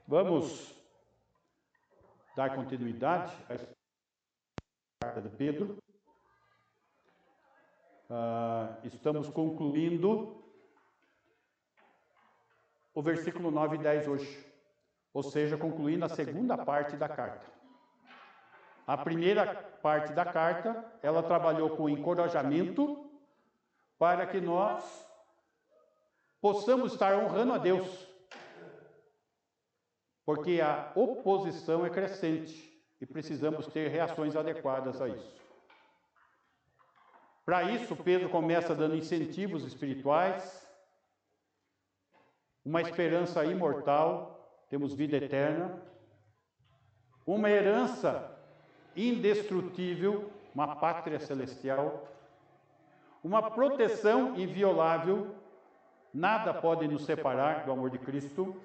Vamos dar continuidade à carta de Pedro. Estamos concluindo o versículo 9 e 10 hoje, ou seja, concluindo a segunda parte da carta. A primeira parte da carta, ela trabalhou com encorajamento para que nós possamos estar honrando a Deus, porque a oposição é crescente e precisamos ter reações adequadas a isso. Para isso, Pedro começa dando incentivos espirituais, uma esperança imortal, temos vida eterna, uma herança indestrutível, uma pátria celestial, uma proteção inviolável, nada pode nos separar do amor de Cristo,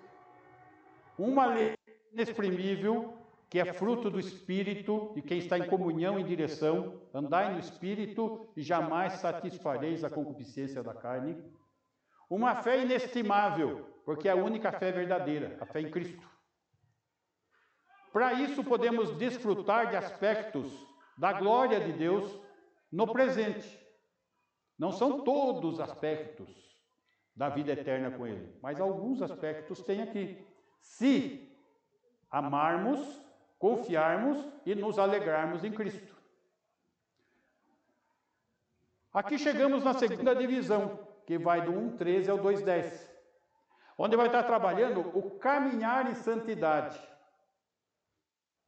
uma lei inexprimível, que é fruto do Espírito, de quem está em comunhão e direção, andai no Espírito e jamais satisfareis a concupiscência da carne. Uma fé inestimável, porque é a única fé verdadeira, a fé em Cristo. Para isso podemos desfrutar de aspectos da glória de Deus no presente. Não são todos os aspectos da vida eterna com Ele, mas alguns aspectos tem aqui. Se amarmos, confiarmos e nos alegrarmos em Cristo. Aqui chegamos na segunda divisão, que vai do 1,13 ao 2,10, onde vai estar trabalhando o caminhar em santidade.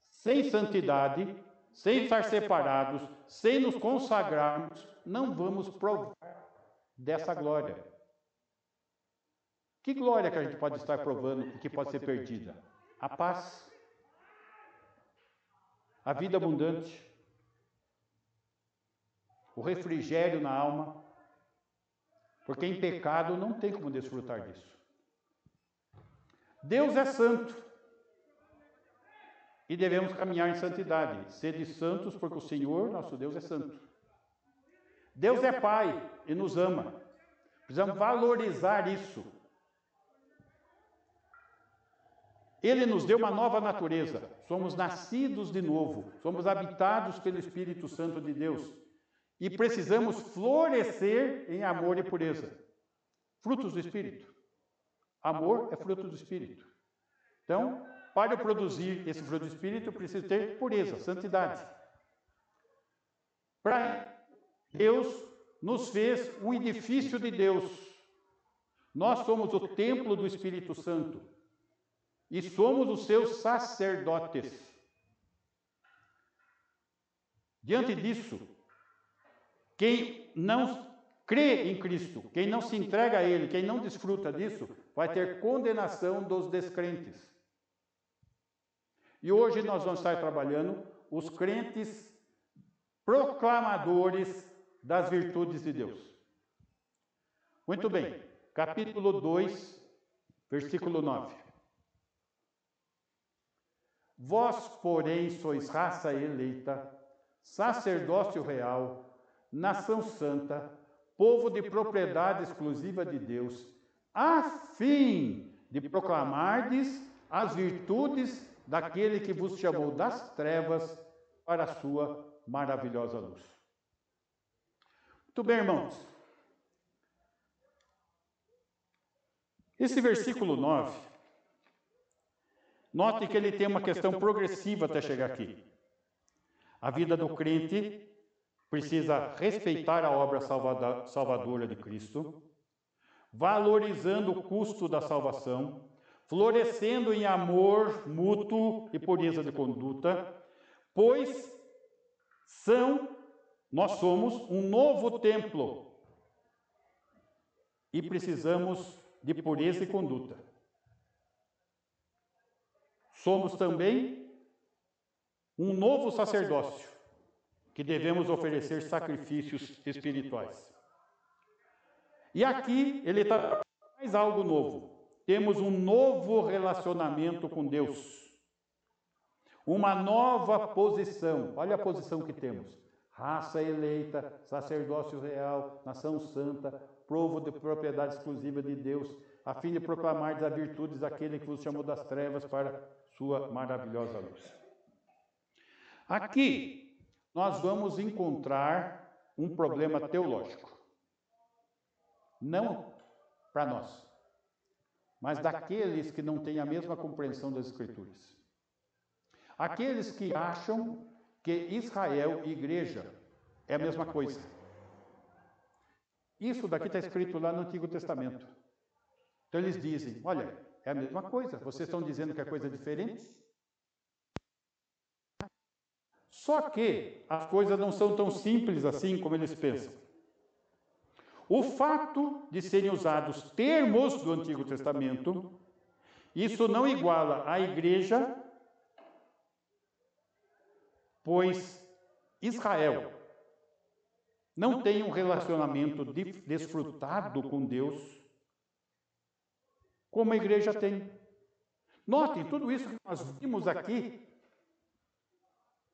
Sem santidade, sem estar separados, sem nos consagrarmos, não vamos provar dessa glória. Que glória que a gente pode estar provando e que pode ser perdida? A paz, a vida abundante, o refrigério na alma, porque em pecado não tem como desfrutar disso. Deus é santo e devemos caminhar em santidade. Sede santos, porque o Senhor, nosso Deus, é santo. Deus é Pai e nos ama. Precisamos valorizar isso. Ele nos deu uma nova natureza. Somos nascidos de novo. Somos habitados pelo Espírito Santo de Deus. E precisamos florescer em amor e pureza. Frutos do Espírito. Amor é fruto do Espírito. Então, para eu produzir esse fruto do Espírito, eu preciso ter pureza, santidade. Para Deus nos fez um edifício de Deus. Nós somos o templo do Espírito Santo. E somos os seus sacerdotes. Diante disso, quem não crê em Cristo, quem não se entrega a Ele, quem não desfruta disso, vai ter condenação dos descrentes. E hoje nós vamos estar trabalhando os crentes proclamadores das virtudes de Deus. Muito bem, capítulo 2, versículo 9. Vós, porém, sois raça eleita, sacerdócio real, nação santa, povo de propriedade exclusiva de Deus, a fim de proclamardes as virtudes daquele que vos chamou das trevas para a sua maravilhosa luz. Muito bem, irmãos. Esse versículo 9, note que ele tem uma questão progressiva até chegar aqui. A vida do crente precisa respeitar a obra salvadora de Cristo, valorizando o custo da salvação, florescendo em amor mútuo e pureza de conduta, pois nós somos um novo templo e precisamos de pureza e conduta. Somos também um novo sacerdócio, que devemos oferecer sacrifícios espirituais. E aqui ele está mais algo novo. Temos um novo relacionamento com Deus. Uma nova posição. Olha a posição que temos. Raça eleita, sacerdócio real, nação santa, povo de propriedade exclusiva de Deus. a fim de proclamar as virtudes daquele que vos chamou das trevas para sua maravilhosa luz. Aqui, nós vamos encontrar um problema teológico. Não para nós, mas daqueles que não têm a mesma compreensão das Escrituras. Aqueles que acham que Israel e igreja é a mesma coisa. Isso daqui está escrito lá no Antigo Testamento. Então eles dizem, olha, é a mesma coisa, vocês estão dizendo que é coisa diferente? Só que as coisas não são tão simples assim como eles pensam. O fato de serem usados termos do Antigo Testamento, isso não iguala a igreja, pois Israel não tem um relacionamento desfrutado com Deus como a igreja tem. Notem, tudo isso que nós vimos aqui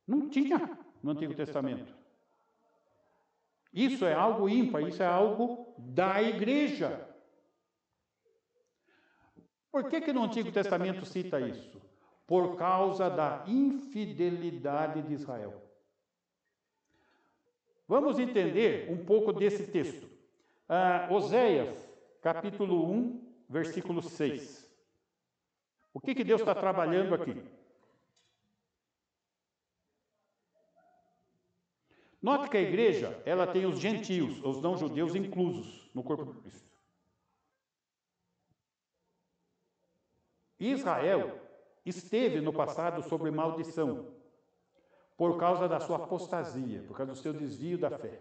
não tinha no Antigo Testamento. Isso é algo ímpar, isso é algo da igreja. Por que no Antigo Testamento cita isso? Por causa da infidelidade de Israel. Vamos entender um pouco desse texto. Oséias, capítulo 1, versículo 6. O que Deus está trabalhando aqui? Note que a igreja, ela tem os gentios, os não-judeus inclusos no corpo de Cristo. Israel esteve no passado sob maldição, por causa da sua apostasia, por causa do seu desvio da fé.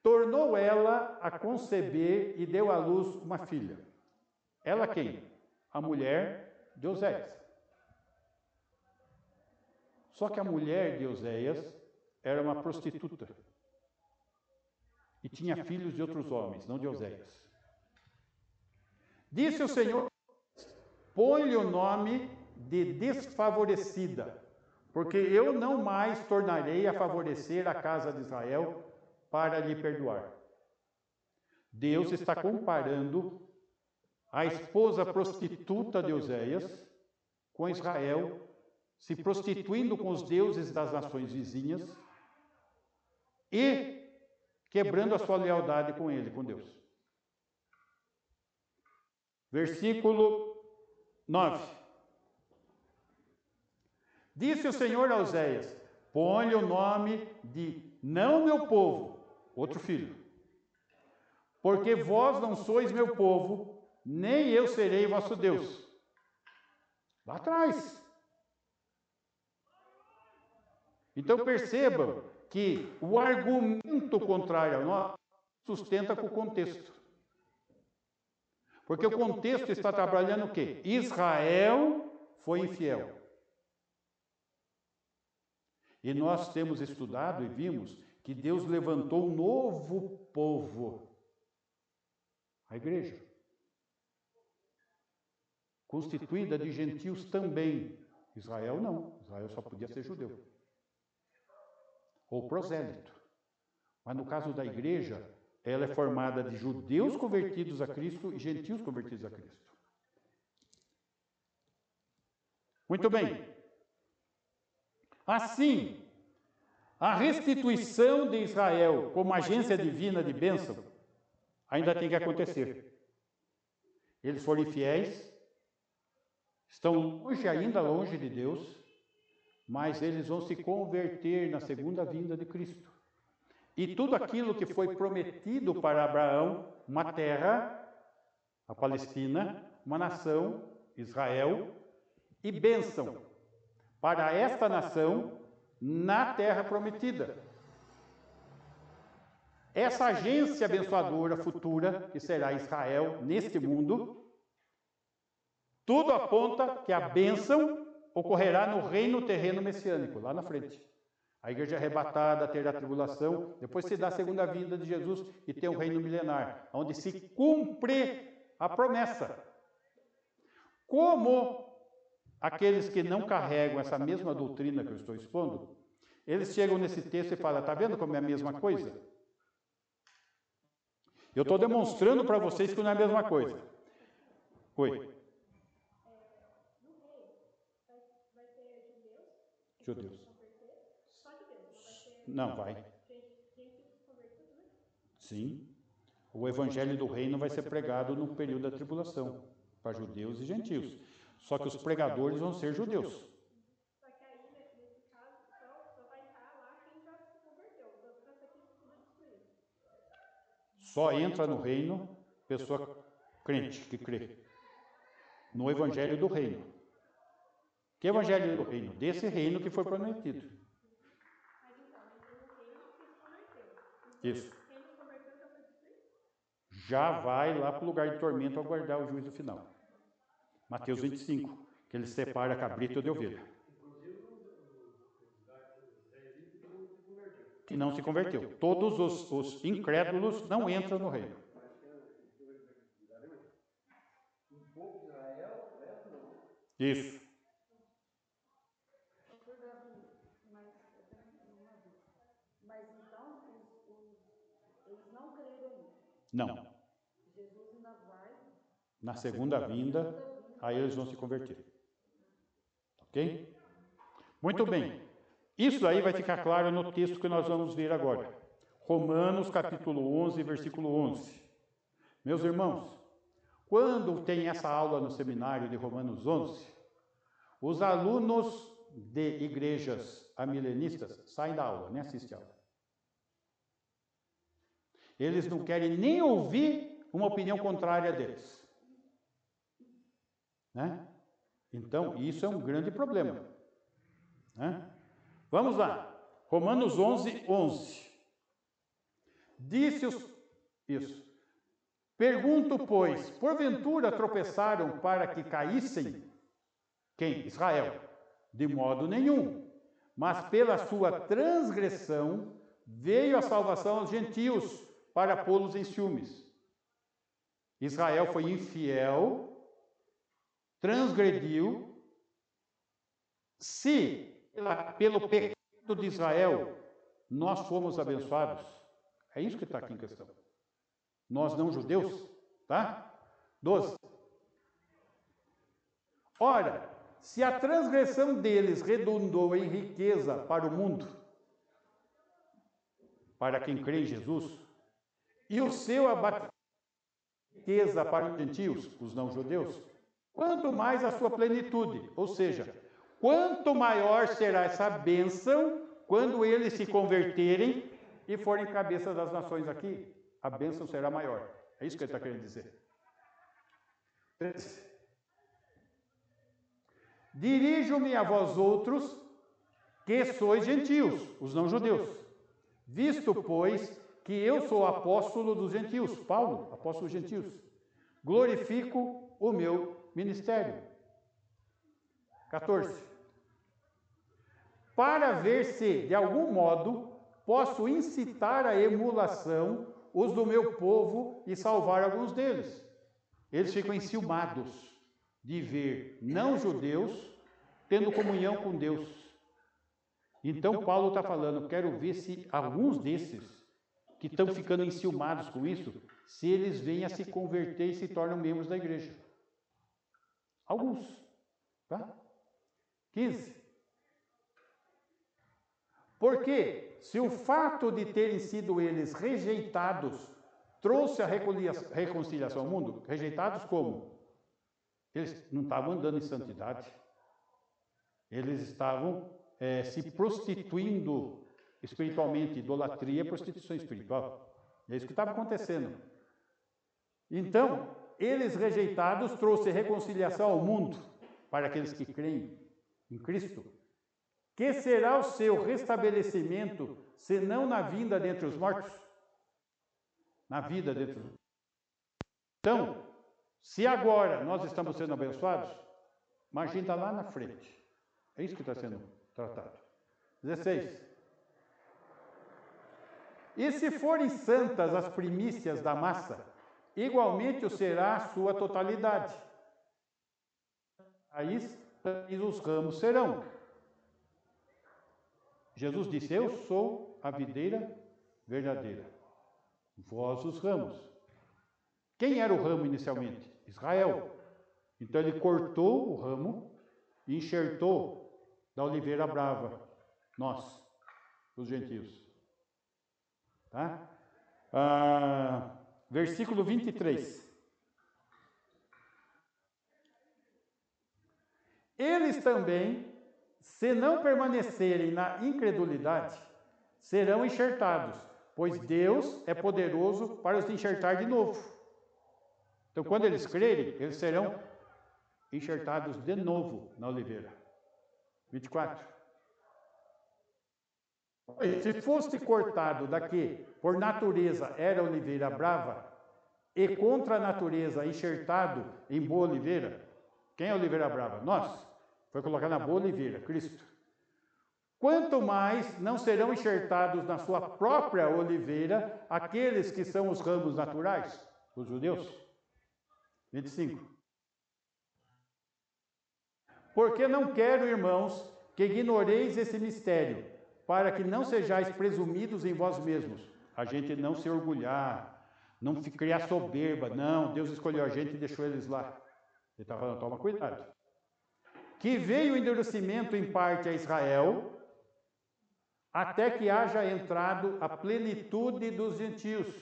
Tornou ela a conceber e deu à luz uma filha. Ela quem? A mulher de Oséias. Só que a mulher de Oséias era uma prostituta. E tinha filhos de outros homens, não de Oséias. Disse o Senhor, põe-lhe o nome de desfavorecida, porque eu não mais tornarei a favorecer a casa de Israel para lhe perdoar. Deus está comparando a esposa prostituta de Oséias com Israel, se prostituindo com os deuses das nações vizinhas e quebrando a sua lealdade com ele, com Deus. Versículo 9. Disse o Senhor a Oséias, põe-lhe o nome de não meu povo, outro filho, porque vós não sois meu povo, nem eu serei vosso Deus. Lá atrás. Então percebam que o argumento contrário a nós sustenta com o contexto. Porque o contexto está trabalhando o quê? Israel foi infiel. E nós temos estudado e vimos que Deus levantou um novo povo, a igreja, constituída de gentios também. Israel não, Israel só podia ser judeu, ou prosélito. Mas no caso da igreja, ela é formada de judeus convertidos a Cristo e gentios convertidos a Cristo. Muito bem. Assim, a restituição de Israel como agência divina de bênção ainda tem que acontecer. Eles foram infiéis, estão hoje ainda longe de Deus, mas eles vão se converter na segunda vinda de Cristo. E tudo aquilo que foi prometido para Abraão, uma terra, a Palestina, uma nação, Israel, e bênção para esta nação na terra prometida. Essa agência abençoadora futura, que será Israel neste mundo, tudo aponta que a bênção ocorrerá no reino terreno messiânico, lá na frente. A igreja arrebatada terá a tribulação, depois se dá a segunda vinda de Jesus e tem o reino milenar, onde se cumpre a promessa. Como aqueles que não carregam essa mesma doutrina que eu estou expondo, eles chegam nesse texto e falam, está vendo como é a mesma coisa? Eu estou demonstrando para vocês que não é a mesma coisa. Oi. Judeus. Não, vai. Sim. O evangelho do reino vai ser pregado no período da tribulação, para judeus e gentios. Só que os pregadores vão ser judeus. Só que aí, nesse caso, só vai estar lá quem já se converteu. Então, essa aqui precisa destruir. Só entra no reino pessoa crente, que crê. No evangelho do reino. Que evangelho do reino? Desse reino que foi prometido. Mas então, entrou no reino que se converteu. Isso. Quem se converteu já foi destruído? Já vai lá para o lugar de tormento aguardar o juízo final. Mateus 25, que ele separa cabrito de ovelha. Que não se converteu. Todos os incrédulos não entram no reino. Isso. Mas então, eles não creram ainda. Não. Jesus ainda vai. Na segunda vinda, aí eles vão se converter. Ok? Muito bem. Isso aí vai ficar claro no texto que nós vamos ver agora. Romanos capítulo 11, versículo 11. Meus irmãos, quando tem essa aula no seminário de Romanos 11, os alunos de igrejas amilenistas saem da aula, nem assistem a aula. Eles não querem nem ouvir uma opinião contrária deles. Né? Então, isso é um grande problema. Né? Vamos lá. Romanos 11, 11. Disse-os... Isso. Pergunto, pois, porventura tropeçaram para que caíssem? Quem? Israel. De modo nenhum. Mas pela sua transgressão veio a salvação aos gentios para pô-los em ciúmes. Israel foi infiel, transgrediu. Se pelo pecado de Israel nós fomos abençoados, é isso que está aqui em questão. Nós não judeus, tá? 12. Ora, se a transgressão deles redundou em riqueza para o mundo, para quem crê em Jesus, e o seu abatimento riqueza para os gentios, os não-judeus, quanto mais a sua plenitude, ou seja, quanto maior será essa bênção quando eles se converterem e forem cabeça das nações aqui, a bênção será maior. É isso que ele está querendo dizer. 13. Dirijo-me a vós outros, que sois gentios, os não-judeus, visto, pois, que eu sou apóstolo dos gentios, Paulo, apóstolo dos gentios, glorifico o meu ministério. 14. Para ver se, de algum modo, posso incitar a emulação os do meu povo e salvar alguns deles. Eles ficam enciumados de ver não-judeus tendo comunhão com Deus. Então Paulo está falando, quero ver se alguns desses que estão ficando enciumados com isso, se eles vêm a se converter e se tornam membros da igreja. Alguns. Tá? 15. Porque se o fato de terem sido eles rejeitados trouxe a reconciliação ao mundo, rejeitados como? Eles não estavam andando em santidade. Eles estavam se prostituindo espiritualmente, idolatria, prostituição espiritual. É isso que estava acontecendo. Então, eles rejeitados trouxe reconciliação ao mundo, para aqueles que creem em Cristo. Que será o seu restabelecimento, senão na vinda dentre os mortos? Na vida dentre os mortos. Então, se agora nós estamos sendo abençoados, imagina lá na frente. É isso que está sendo tratado. 16. E se forem santas as primícias da massa, igualmente o será a sua totalidade. Aí os ramos serão. Jesus disse, eu sou a videira verdadeira, vós os ramos. Quem era o ramo inicialmente? Israel. Então ele cortou o ramo e enxertou da oliveira brava, nós, os gentios. Tá? Versículo 23. Eles também, se não permanecerem na incredulidade, serão enxertados, pois Deus é poderoso para os enxertar de novo. Então, quando eles crerem, eles serão enxertados de novo na oliveira. 24. Se fosse cortado da que, por natureza, era oliveira brava, e contra a natureza enxertado em boa oliveira, quem é a oliveira brava? Nós. Foi colocado na boa oliveira, Cristo. Quanto mais não serão enxertados na sua própria oliveira aqueles que são os ramos naturais, os judeus? 25. Porque não quero, irmãos, que ignoreis esse mistério, para que não sejais presumidos em vós mesmos. A gente não se orgulhar, não criar soberba. Não, Deus escolheu a gente e deixou eles lá. Ele está falando, toma cuidado. Que veio o endurecimento em parte a Israel, até que haja entrado a plenitude dos gentios.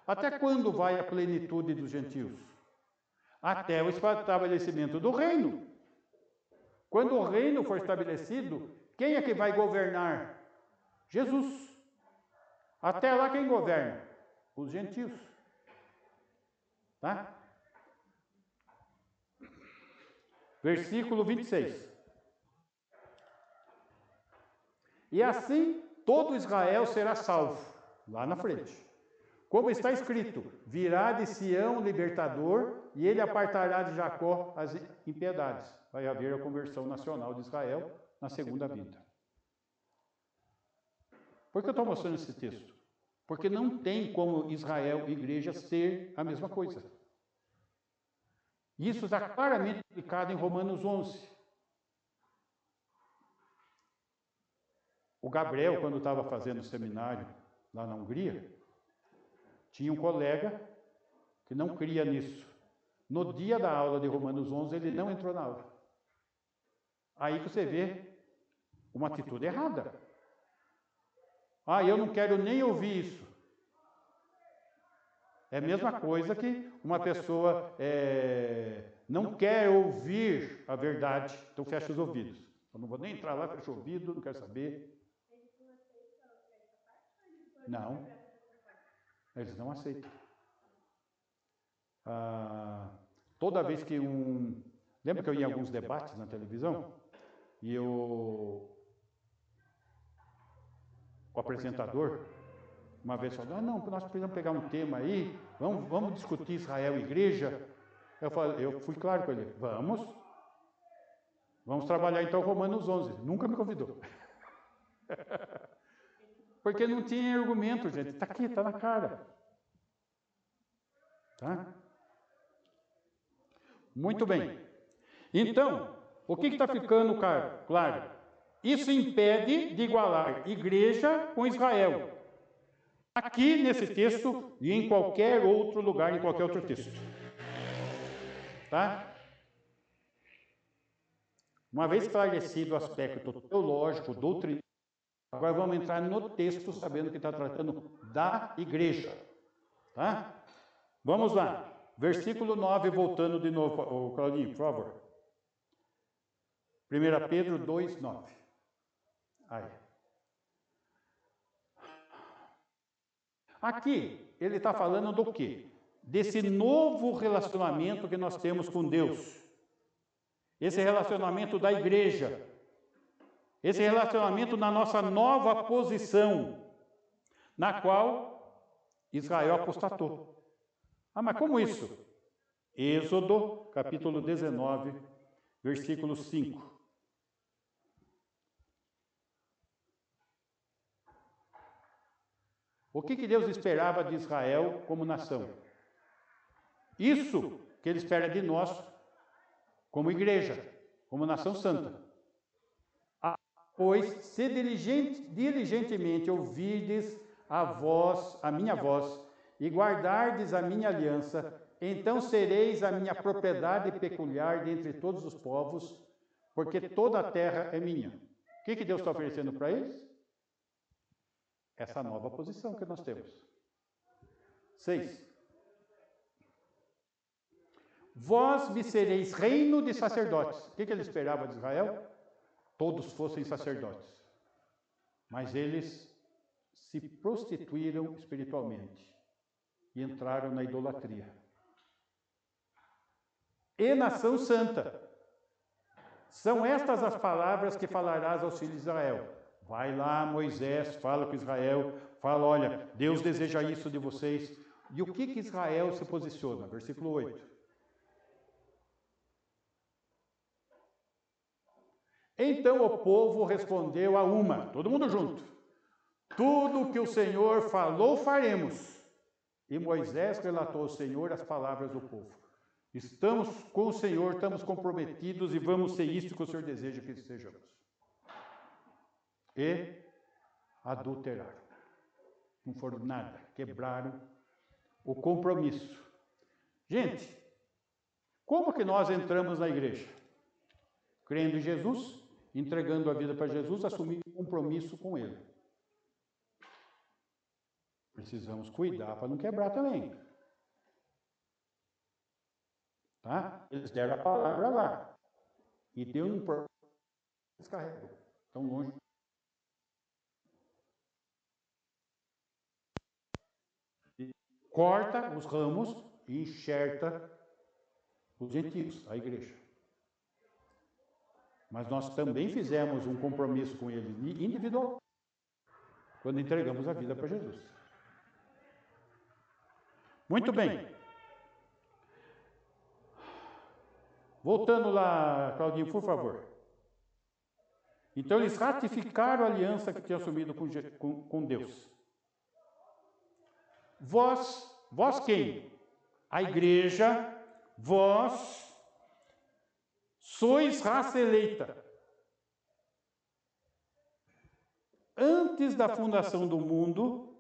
Até quando vai a plenitude dos gentios? Até o estabelecimento do reino. Quando o reino for estabelecido, quem é que vai governar? Jesus. Até lá quem governa? Os gentios. Tá? Versículo 26. E assim todo Israel será salvo, lá na frente. Como está escrito, virá de Sião o libertador, e ele apartará de Jacó as impiedades. Vai haver a conversão nacional de Israel na segunda vinda. Por que eu estou mostrando esse texto? Porque não tem como Israel e igreja ser a mesma coisa. Isso está claramente explicado em Romanos 11. O Gabriel, quando estava fazendo o seminário lá na Hungria, tinha um colega que não cria nisso. No dia da aula de Romanos 11, ele não entrou na aula. Aí que você vê uma atitude errada. Eu não quero nem ouvir isso. É a mesma coisa que uma pessoa não quer ouvir a verdade, então fecha os ouvidos. Eu não vou nem entrar lá, fecha o ouvido, não quero saber. Não, eles não aceitam. Toda vez que Lembra que eu ia em alguns debates na televisão? E o apresentador, uma vez falou, não, nós precisamos pegar um tema aí, vamos discutir Israel e igreja. Eu fui claro com ele, vamos trabalhar então Romanos 11. Nunca me convidou. Porque não tinha argumento, gente. Está aqui, está na cara. Tá? Muito bem. Então, o que está ficando claro? Isso impede de igualar igreja com Israel. Aqui nesse texto e em qualquer outro lugar, em qualquer outro texto. Tá? Uma vez esclarecido o aspecto teológico, doutrinário, agora vamos entrar no texto sabendo que está tratando da igreja. Tá? Vamos lá. Versículo 9, voltando de novo. Claudinho, por favor. 1 Pedro 2, 9. Aí. Aqui, ele está falando do quê? Desse novo relacionamento que nós temos com Deus. Esse relacionamento da igreja. Esse relacionamento na nossa nova posição, na qual Israel apostatou. Mas como isso? Êxodo, capítulo 19, versículo 5. O que Deus esperava de Israel como nação? Isso que Ele espera de nós como igreja, como nação santa. Pois se diligentemente ouvirdes a minha voz, e guardardes a minha aliança, então sereis a minha propriedade peculiar dentre todos os povos, porque toda a terra é minha. O que Deus está oferecendo para eles? Essa nova posição que nós temos. 6. Vós me sereis reino de sacerdotes. O que ele esperava de Israel? Todos fossem sacerdotes. Mas eles se prostituíram espiritualmente e entraram na idolatria. E nação santa. São estas as palavras que falarás aos filhos de Israel. Vai lá, Moisés, fala com Israel, fala, olha, Deus deseja isso de vocês. E o que Israel se posiciona? Versículo 8. Então o povo respondeu a uma, todo mundo junto, tudo o que o Senhor falou faremos. E Moisés relatou ao Senhor as palavras do povo. Estamos com o Senhor, estamos comprometidos e vamos ser isso que o Senhor deseja que sejamos. E adulteraram. Não foram nada, quebraram o compromisso. Gente, como que nós entramos na igreja? Crendo em Jesus, entregando a vida para Jesus, assumindo um compromisso com Ele. Precisamos cuidar para não quebrar também. Tá? Eles deram a palavra lá. E deu um problema. Eles carregam. Tão longe. Corta os ramos e enxerta os gentios, a igreja. Mas nós também fizemos um compromisso com ele individual, quando entregamos a vida para Jesus. Muito bem. Voltando lá, Claudinho, por favor. Então eles ratificaram a aliança que tinham assumido com Deus. Vós quem? A igreja, vós sois raça eleita. Antes da fundação do mundo,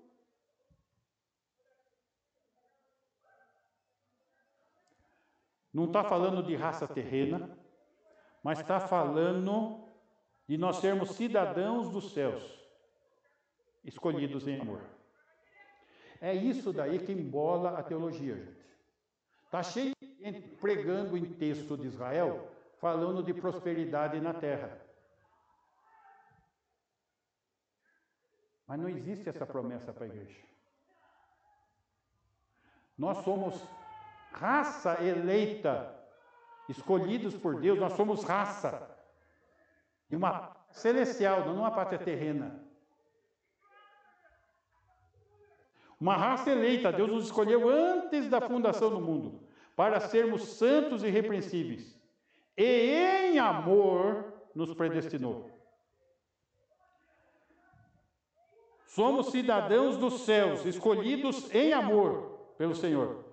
não está falando de raça terrena, mas está falando de nós sermos cidadãos dos céus, escolhidos em amor. É isso daí que embola a teologia, gente. Está cheio de gente pregando em texto de Israel, falando de prosperidade na terra. Mas não existe essa promessa para a igreja. Nós somos raça eleita, escolhidos por Deus, nós somos raça. De uma celestial, não uma pátria terrena. Uma raça eleita, Deus nos escolheu antes da fundação do mundo, para sermos santos e irrepreensíveis. E em amor nos predestinou. Somos cidadãos dos céus, escolhidos em amor pelo Senhor.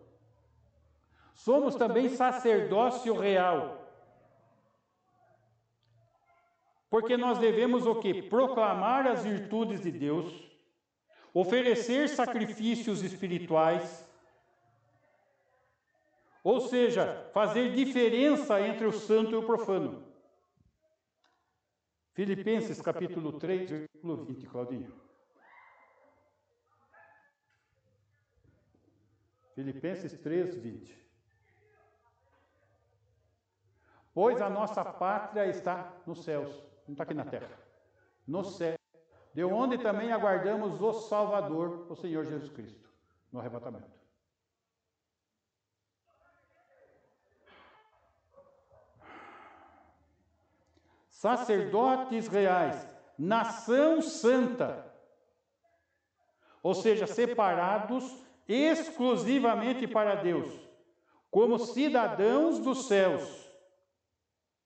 Somos também sacerdócio real. Porque nós devemos o quê? Proclamar as virtudes de Deus, oferecer sacrifícios espirituais, ou seja, fazer diferença entre o santo e o profano. Filipenses capítulo 3, versículo 20, Claudinho. Filipenses 3, 20. Pois a nossa pátria está nos céus, não está aqui na terra, no céu, de onde também aguardamos o Salvador, o Senhor Jesus Cristo, no arrebatamento. Sacerdotes reais, nação santa, ou seja, separados exclusivamente para Deus, como cidadãos dos céus.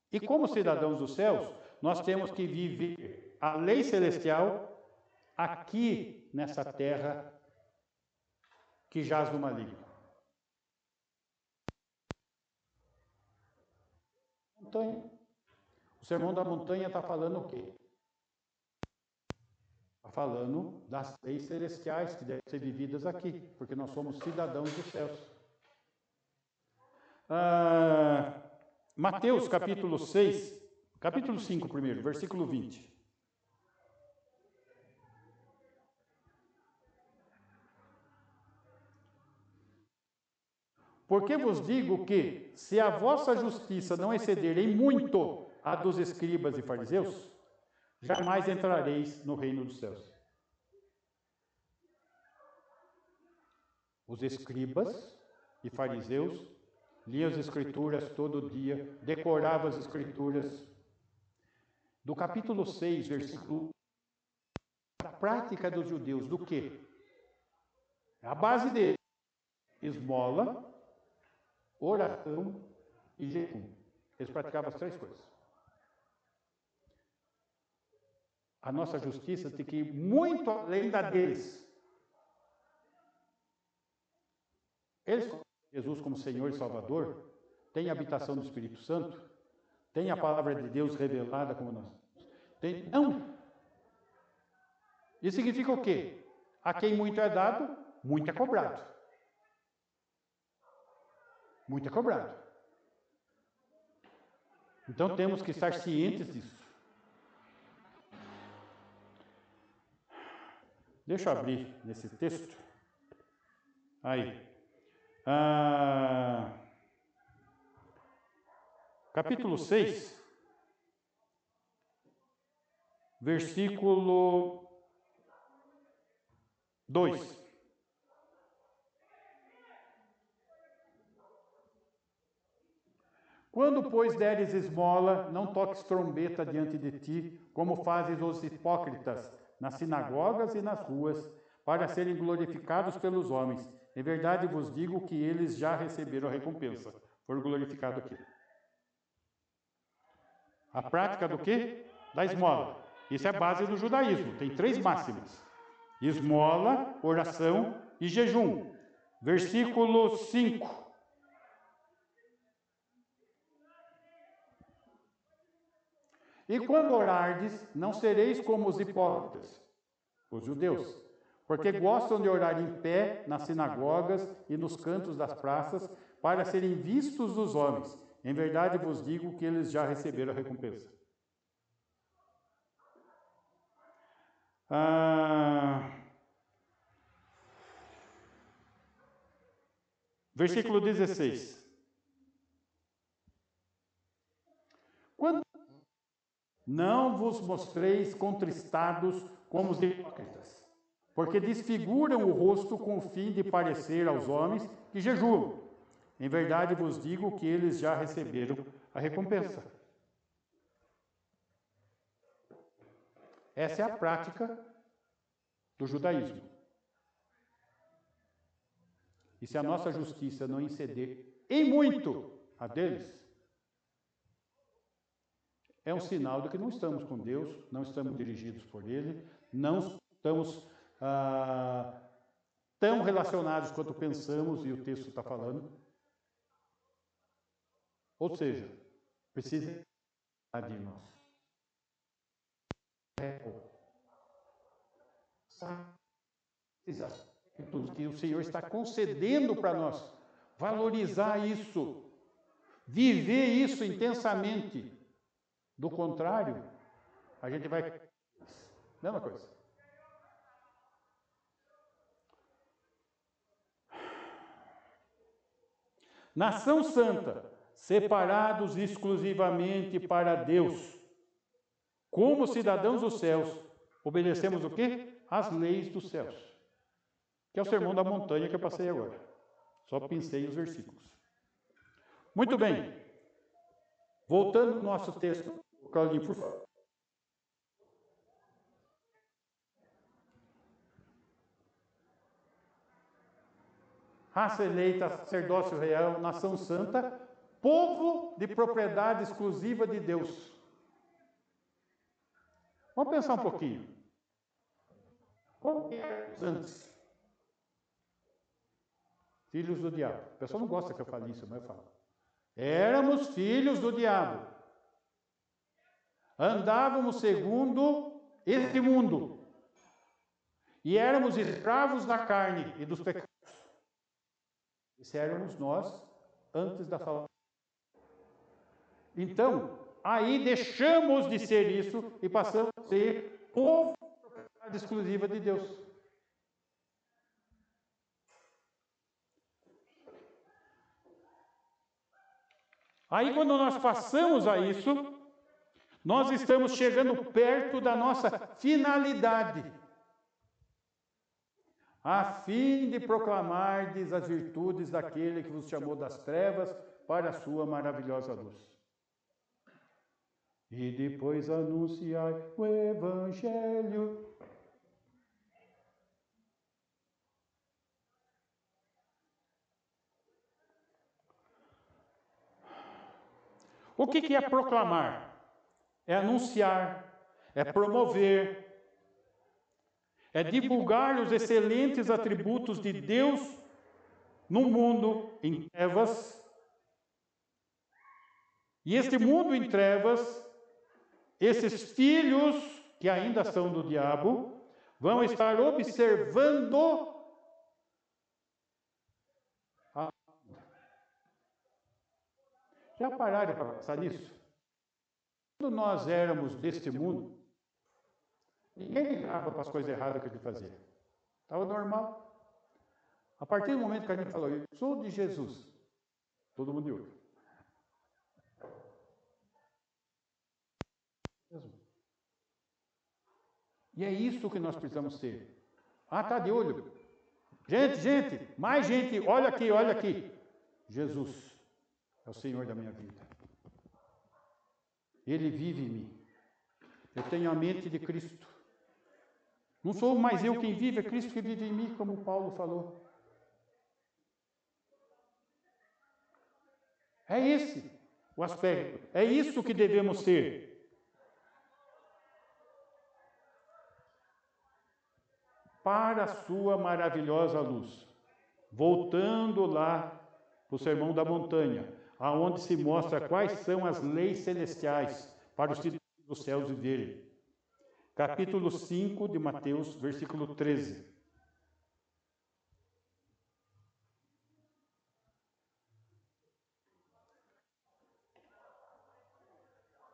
E como cidadãos dos céus, nós temos que viver a lei celestial aqui nessa terra que jaz no maligno. Montanha. O sermão da montanha está falando o quê? Está falando das leis celestiais que devem ser vividas aqui, porque nós somos cidadãos dos céus. Mateus capítulo 6, capítulo 5 primeiro, versículo 20. Porque vos digo que, se a vossa justiça não exceder em muito a dos escribas e fariseus, jamais entrareis no reino dos céus. Os escribas e fariseus liam as escrituras todo dia, decoravam as escrituras. Do capítulo 6, versículo 1, a prática dos judeus, do quê? A base dele, esmola, oração e jejum. Eles praticavam as três coisas. A nossa justiça tem que ir muito além da deles. Eles, Jesus como Senhor e Salvador, têm a habitação do Espírito Santo, tem a palavra de Deus revelada como nós. Não. Isso significa o quê? A quem muito é dado, muito é cobrado. Muito é cobrado. Então temos que estar cientes disso. Deixa eu abrir nesse texto. Aí. Capítulo 6, versículo 2. Quando, pois, deres esmola, não toques trombeta diante de ti, como fazem os hipócritas nas sinagogas e nas ruas, para serem glorificados pelos homens. Em verdade vos digo que eles já receberam a recompensa. Foram glorificados aqui. A prática do quê? Da esmola. Isso é a base do judaísmo. Tem 3 máximas: esmola, oração e jejum. Versículo 5. E quando orardes, não sereis como os hipócritas, os judeus, porque gostam de orar em pé nas sinagogas e nos cantos das praças, para serem vistos dos homens. Em verdade vos digo que eles já receberam a recompensa. Versículo 16. Quando não vos mostreis contristados como os hipócritas, porque desfiguram o rosto com o fim de parecer aos homens que jejuam. Em verdade vos digo que eles já receberam a recompensa. Essa é a prática do judaísmo. E se a nossa justiça não exceder em muito a deles, é um sinal de que não estamos com Deus, não estamos dirigidos por Ele, não estamos tão relacionados quanto pensamos e o texto está falando. Ou seja, precisa de nós. Que o Senhor está concedendo para nós. Valorizar isso. Viver isso intensamente. Do contrário, a gente vai... Mesma coisa. Nação santa, separados exclusivamente para Deus. Como cidadãos dos céus, obedecemos o quê? As leis dos céus. Que é o sermão da montanha que eu passei agora. Só pensei os versículos. Muito bem. Voltando ao nosso texto, Claudinho, por favor. Raça eleita, sacerdócio real, nação santa, povo de propriedade exclusiva de Deus. Vamos pensar um pouquinho. Como éramos antes? Filhos do diabo. O pessoal não gosta que eu fale isso, mas eu falo. Éramos filhos do diabo. Andávamos segundo este mundo. e éramos escravos da carne e dos pecados. Esse éramos nós antes da salvação. Então, aí deixamos de ser isso e passamos a ser povo exclusiva de Deus. Aí, quando nós passamos a isso, nós estamos chegando perto da nossa finalidade, a fim de proclamardes as virtudes daquele que vos chamou das trevas para a sua maravilhosa luz. E depois anunciai o Evangelho. O que é proclamar? É anunciar, é promover, é divulgar os excelentes atributos de Deus no mundo em trevas. E este mundo em trevas, esses filhos que ainda são do diabo, vão estar observando a... Já pararam para pensar nisso? Quando nós éramos deste mundo, ninguém ligava para as coisas erradas que a gente fazia. Estava normal. A partir do momento que a gente falou, eu sou de Jesus, todo mundo de olho. E é isso que nós precisamos ser. Ah, está de olho. Gente, mais gente, olha aqui, olha aqui. Jesus é o Senhor da minha vida. Ele vive em mim. Eu tenho a mente de Cristo. Não sou mais eu quem vive, é Cristo que vive em mim, como Paulo falou. É esse o aspecto. É isso que devemos ser. Para a sua maravilhosa luz. Voltando lá para o Sermão da Montanha, aonde se mostra quais são as leis celestiais para os cidadãos dos céus viverem. Capítulo 5 de Mateus, versículo 13.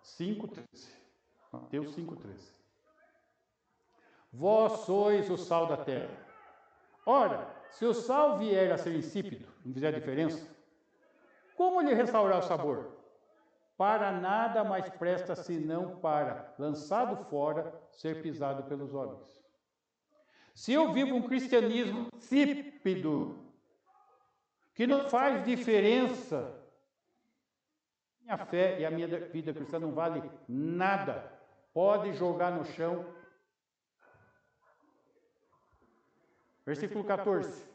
5:13. Mateus 5:13. Vós sois o sal da terra. Ora, se o sal vier a ser insípido, não fizer diferença, como lhe restaurar o sabor? Para nada mais presta senão para, lançado fora, ser pisado pelos homens. Se eu vivo um cristianismo insípido, que não faz diferença, minha fé e a minha vida cristã não vale nada. Pode jogar no chão. Versículo 14.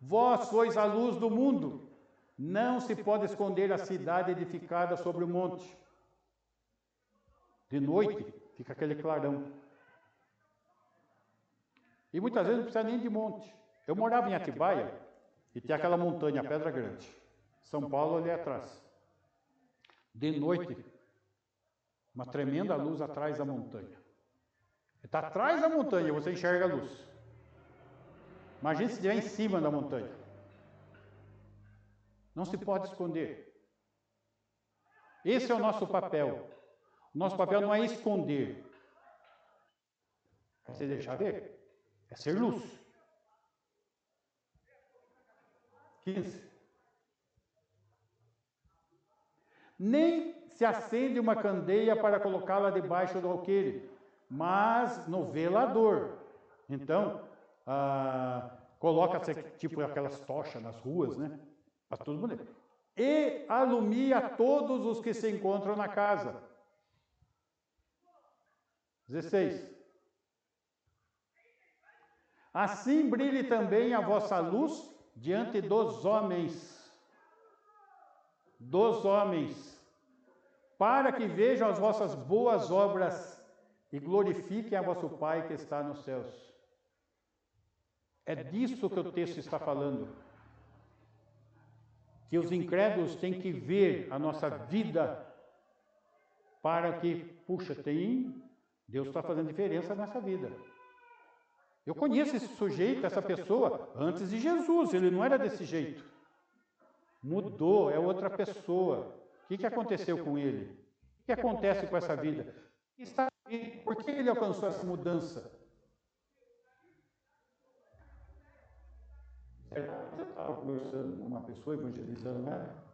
Vós sois a luz do mundo. Não se pode esconder a cidade edificada sobre o monte. De noite fica aquele clarão. E muitas vezes não precisa nem de monte. Eu morava em Atibaia e tinha aquela montanha, Pedra Grande. São Paulo ali atrás. De noite, uma tremenda luz atrás da montanha. Está atrás da montanha, você enxerga a luz. Imagine se estiver em cima da montanha. Não se pode esconder. Esse é o nosso papel. O nosso papel não é esconder. É se deixar ver. É ser luz. 15. Nem se acende uma candeia para colocá-la debaixo do alqueire, mas no velador. Então, coloca tipo aquelas tochas nas ruas, né? Para todo mundo. E alumia todos os que se encontram na casa. 16. Assim brilhe também a vossa luz diante dos homens. Dos homens. Para que vejam as vossas boas obras e glorifiquem a vosso Pai que está nos céus. É disso que o texto está falando. Que os incrédulos têm que ver a nossa vida para que, puxa, tem Deus está fazendo diferença nessa vida. Eu conheço esse sujeito, essa pessoa, antes de Jesus, ele não era desse jeito. Mudou, é outra pessoa. O que aconteceu com ele? O que acontece com essa vida? Por que ele alcançou essa mudança? Eu estava conversando com uma pessoa, evangelizando ela,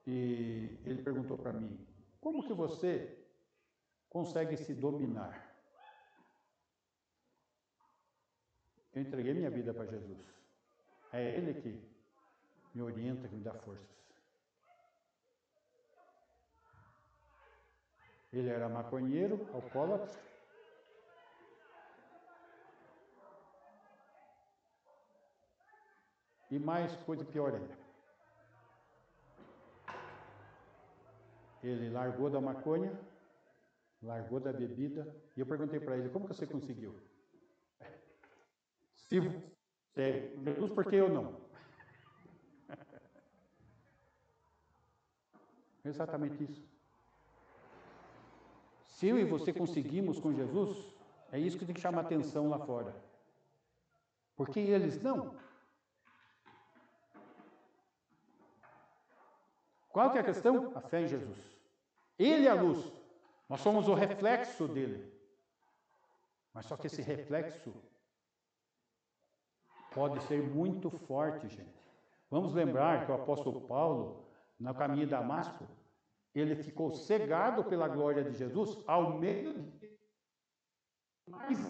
e ele perguntou para mim, como que você consegue se dominar? Eu entreguei minha vida para Jesus. É Ele que me orienta, que me dá forças. Ele era maconheiro, alcoólatra. E mais coisa pior ainda. Ele largou da maconha, largou da bebida, e eu perguntei para ele, como que você conseguiu? Se Jesus, por que eu não? Exatamente isso. Se eu e você conseguimos com Jesus, é isso que tem que chamar atenção lá fora. Porque eles não. Qual que é a questão? A fé em Jesus. Ele é a luz. Nós somos o reflexo dele. Mas só que esse reflexo pode ser muito forte, gente. Vamos lembrar que o apóstolo Paulo, no caminho de Damasco, ele ficou cegado pela glória de Jesus ao meio de mais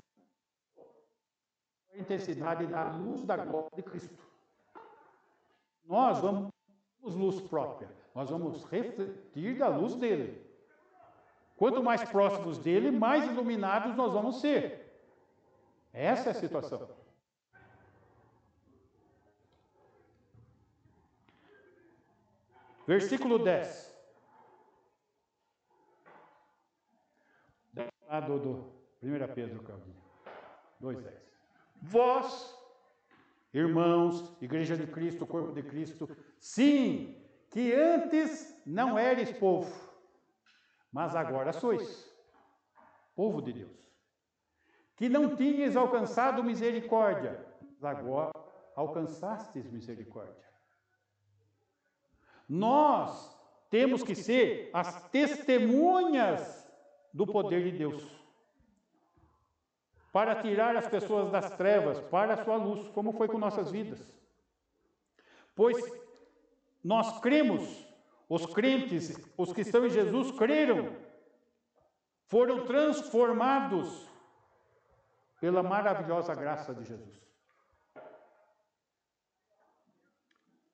a intensidade da luz da glória de Cristo. Nós vamos luz própria, nós vamos refletir da luz dele. Quanto mais próximos dele, mais iluminados nós vamos ser. Essa é a situação. Versículo 10. Lá do 1 Pedro, 2:10. Vós, irmãos, Igreja de Cristo, corpo de Cristo, sim, que antes não eres povo, mas agora sois povo de Deus. Que não tinhas alcançado misericórdia, mas agora alcançastes misericórdia. Nós temos que ser as testemunhas do poder de Deus, para tirar as pessoas das trevas para a sua luz, como foi com nossas vidas. Pois nós cremos, os crentes, os que estão em Jesus, creram, foram transformados pela maravilhosa graça de Jesus.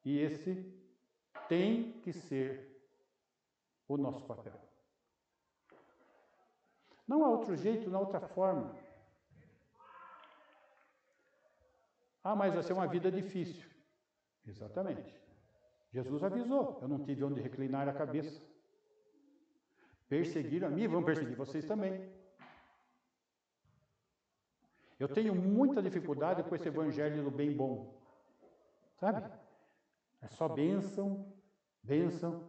E esse tem que ser o nosso papel. Não há outro jeito, não há outra forma. Ah, mas vai ser uma vida difícil. Exatamente. Jesus avisou, eu não tive onde reclinar a cabeça. Perseguiram a mim, vão perseguir vocês também. Eu tenho muita dificuldade com esse evangelho do bem bom. Sabe? É só bênção, bênção,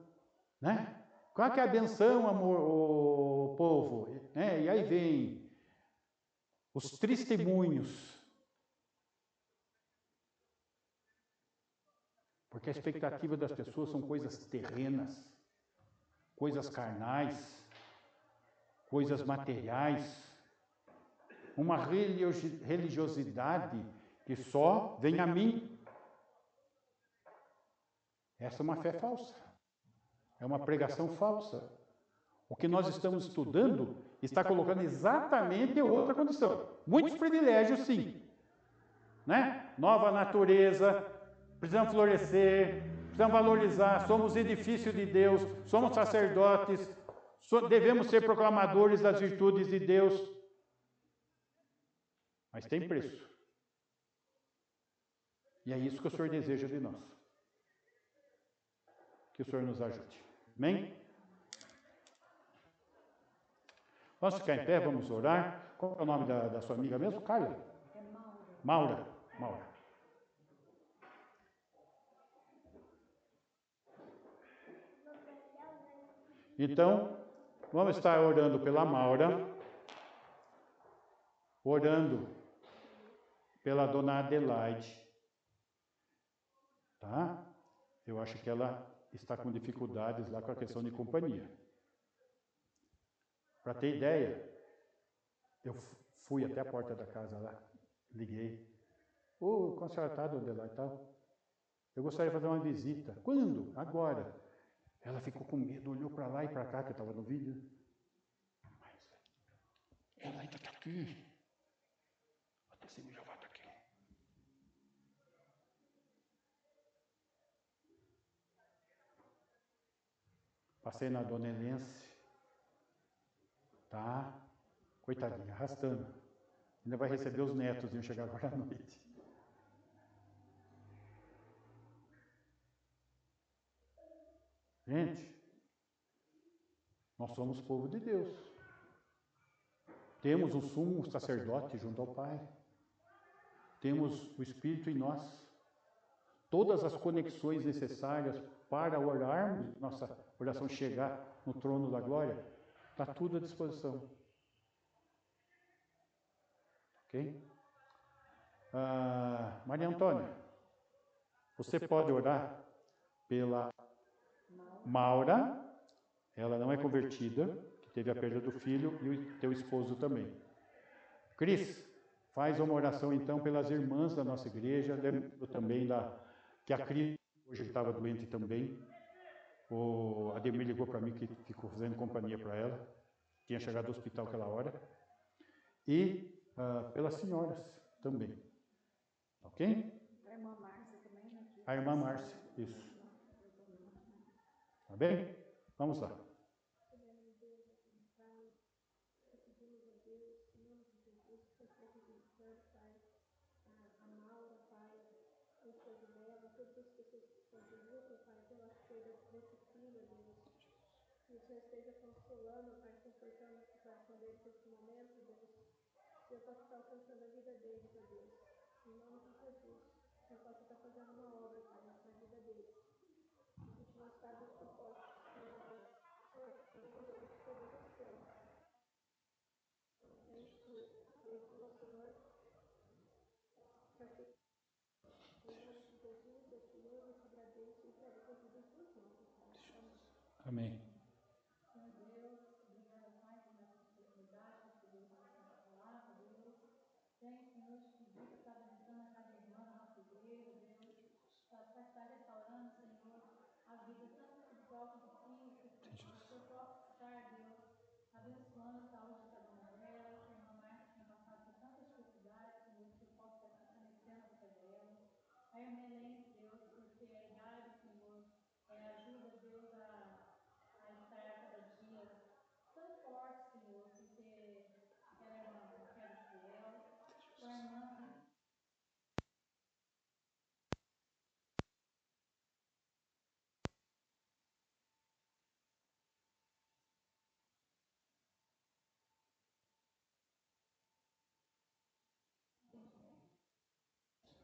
né? Qual que é a benção, amor, o povo? E aí vem os testemunhos. Porque a expectativa das pessoas são coisas terrenas, coisas carnais, coisas materiais. Uma religiosidade que só vem a mim. Essa é uma fé falsa. É uma pregação falsa. O que nós estamos estudando está colocando exatamente outra condição. Muitos privilégios, sim. Né? Nova natureza, precisamos florescer, precisamos valorizar, somos edifício de Deus, somos sacerdotes, devemos ser proclamadores das virtudes de Deus. Mas tem preço. E é isso que o Senhor deseja de nós. Que o Senhor nos ajude. Amém? Vamos ficar em pé, vamos orar. Qual é o nome da sua amiga mesmo? Carla? É Maura. Maura. Então, Vamos estar orando pela Maura, orando pela dona Adelaide, tá? Eu acho que ela está com dificuldades lá com a questão de companhia. Para ter ideia, eu fui até a porta da casa lá, liguei. Ô, como a senhora está, dona Adelaide e tal? Eu gostaria de fazer uma visita. Quando? Agora. Ela ficou com medo, olhou para lá e para cá, que eu estava no vídeo. Mas ela ainda está aqui. A testemunha já vai estar aqui. Passei na dona Helence. Tá? Coitadinha, arrastando. Ainda vai receber os netos, iam chegar agora à noite. Gente, nós somos povo de Deus. Temos um sumo sacerdote junto ao Pai. Temos o Espírito em nós. Todas as conexões necessárias para orarmos, nossa oração chegar no trono da glória, está tudo à disposição. Ok? Maria Antônia, você pode orar pela Maura, ela não é convertida, que teve a perda do filho, e o teu esposo também. Cris, faz uma oração então pelas irmãs da nossa igreja, lembrando também que a Cris hoje estava doente também. O Ademir ligou para mim que ficou fazendo companhia para ela, tinha chegado do hospital aquela hora. E pelas senhoras também. Ok? A irmã Márcia também, né? A irmã Márcia, isso. Tá bem? Vamos lá. Que o Senhor esteja consolando, Pai, confortando o coração deles nesse momento, Deus. Que eu possa estar alcançando a vida deles, ó Deus. Em nome de Jesus. Que eu possa estar fazendo uma obra, Pai, na vida deles. Que te mostrar dos propósitos. Amém. Senhor Deus, obrigada mais por essa oportunidade de poder estar essa palavra, Deus. Tem, Senhor, te pedir para estar abençoando a cada irmã da nossa igreja, Deus. Para estar restaurando, Senhor, a vida tanto espiritual quanto física, Senhor. Que eu possa estar, Deus, abençoando a saúde de cada uma delas, que a irmã Marta tenha passado por tantas dificuldades, Senhor, que eu possa estar fortalecendo a fé dela. A irmã Helene, Deus, porque a idade, Senhor, ajuda, Deus, a estar cada dia tão forte, Senhor, porque ela é uma mulher fiel, sua irmã,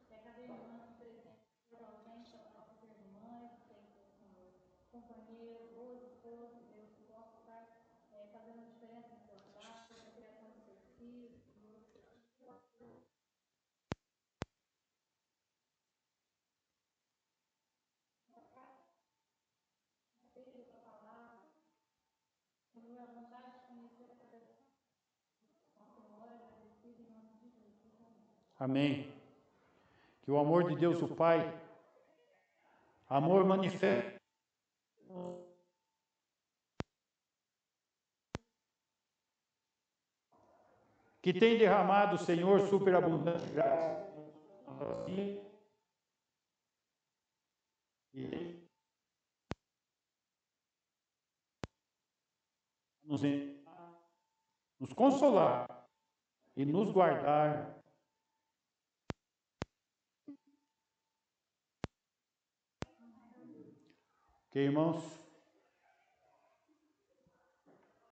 que a cada irmã que presente por ausência das nossas irmãs, tem, Senhor, companheiros, boas esposas, Deus, que possa estar fazendo diferença nos seus lares, na criação dos seus filhos, Senhor. Seja a tua palavra, Senhor, a vontade de conhecer a cada Senhor, agradecido em nome de Jesus. Amém. Que o amor de Deus, o Pai, amor manifesto, que tem derramado, Senhor, superabundante graça, e nos consolar e nos guardar. Ok, irmãos?